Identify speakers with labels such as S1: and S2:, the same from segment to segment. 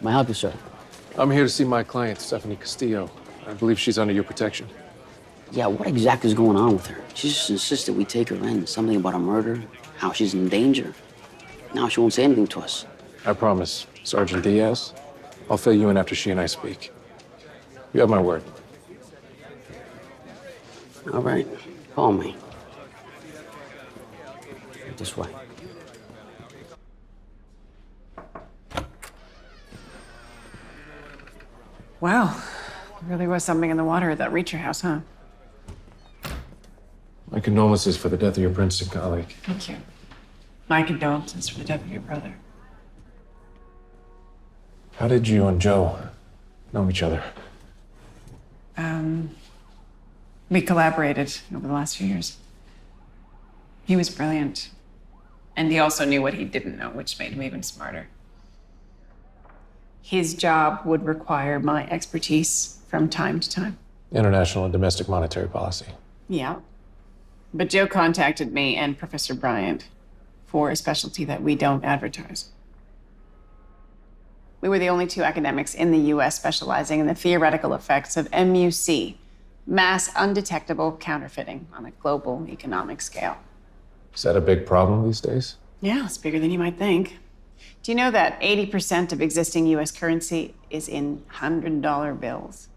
S1: May I help you, sir?
S2: I'm here to see my client, Stephanie Castillo. I believe she's under your protection.
S1: Yeah, what exactly is going on with her? She just insisted we take her in. Something about a murder, how she's in danger. Now she won't say anything to us.
S2: I promise, Sergeant Diaz. I'll fill you in after she and I speak. You have my word.
S1: All right, call me. This way.
S3: Wow, there really was something in the water at that Reacher house, huh?
S2: My condolences for the death of your Princeton colleague.
S3: Thank you. My condolences for the death of your brother.
S2: How did you and Joe know each other?
S3: We collaborated over the last few years. He was brilliant. And he also knew what he didn't know, which made him even smarter. His job would require my expertise from time to time.
S2: International and domestic monetary policy.
S3: Yeah. But Joe contacted me and Professor Bryant for a specialty that we don't advertise. We were the only two academics in the US specializing in the theoretical effects of MUC, mass undetectable counterfeiting on a global economic scale.
S2: Is that a big problem these days?
S3: Yeah, it's bigger than you might think. Do you know that 80% of existing US currency is in $100 bills?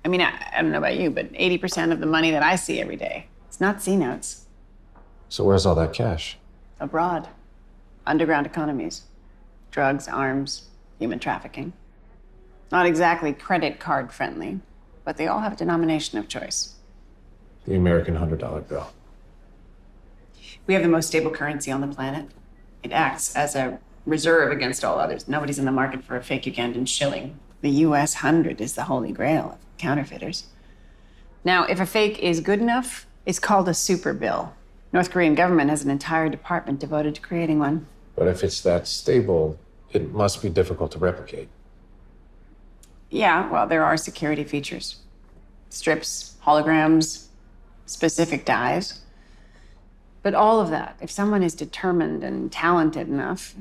S3: I mean, I don't know about you, but 80% of the money that I see every day, it's not C-notes.
S2: So where's all that cash?
S3: Abroad. Underground economies. Drugs, arms, human trafficking. Not exactly credit card friendly, but they all have a denomination of choice.
S2: The American $100 bill.
S3: We have the most stable currency on the planet. It acts as a reserve against all others. Nobody's in the market for a fake Ugandan shilling. The US 100 is the holy grail of counterfeiters. Now, if a fake is good enough, it's called a super bill. North Korean government has an entire department devoted to creating one.
S2: But if it's that stable, it must be difficult to replicate.
S3: Yeah, well, there are security features. Strips, holograms, specific dyes. But all of that, if someone is determined and talented enough,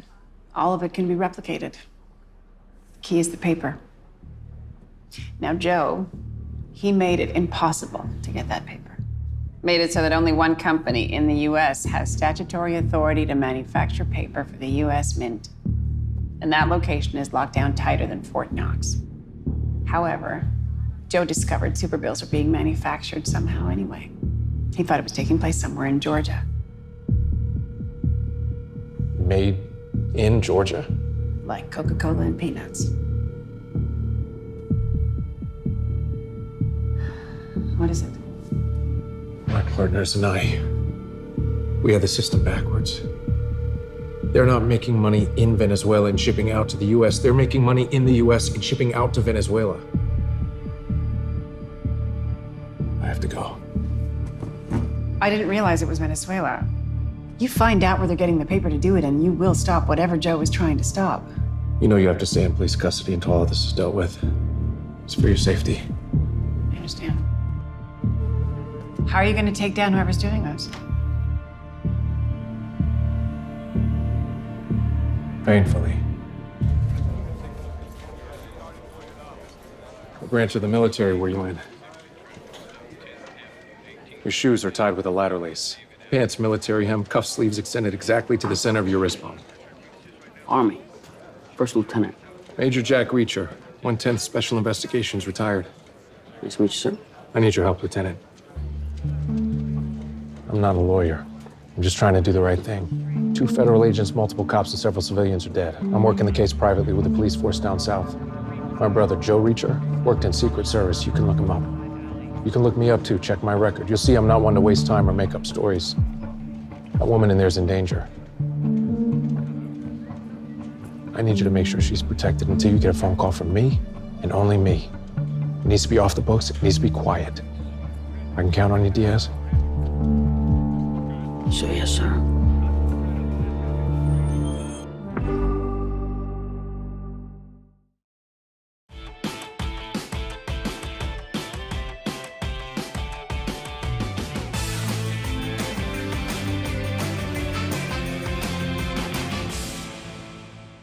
S3: all of it can be replicated. The key is the paper. Now, Joe, he made it impossible to get that paper. Made it so that only one company in the US has statutory authority to manufacture paper for the US Mint. And that location is locked down tighter than Fort Knox. However, Joe discovered superbills are being manufactured somehow anyway. He thought it was taking place somewhere in Georgia.
S2: Made in Georgia?
S3: Like Coca-Cola and peanuts. What is it?
S2: My partners and I, we had the system backwards. They're not making money in Venezuela and shipping out to the US. They're making money in the US and shipping out to Venezuela. I have to go.
S3: I didn't realize it was Venezuela. You find out where they're getting the paper to do it, and you will stop whatever Joe is trying to stop.
S2: You know you have to stay in police custody until all of this is dealt with. It's for your safety.
S3: I understand. How are you going to take down whoever's doing this?
S2: Painfully. What branch of the military were you in? Your shoes are tied with a ladder lace. Pants, military hem, cuff sleeves extended exactly to the center of your wrist bone.
S1: Army. First lieutenant.
S2: Major Jack Reacher, 110th Special Investigations, retired.
S1: Nice to meet you, sir.
S2: I need your help, Lieutenant. I'm not a lawyer. I'm just trying to do the right thing. 2 federal agents, multiple cops, and several civilians are dead. I'm working the case privately with the police force down south. My brother, Joe Reacher, worked in Secret Service. You can look him up. You can look me up, too. Check my record. You'll see I'm not one to waste time or make up stories. That woman in there's in danger. I need you to make sure she's protected until you get a phone call from me, and only me. It needs to be off the books. It needs to be quiet. I can count on you, Diaz?
S1: So, yes, sir.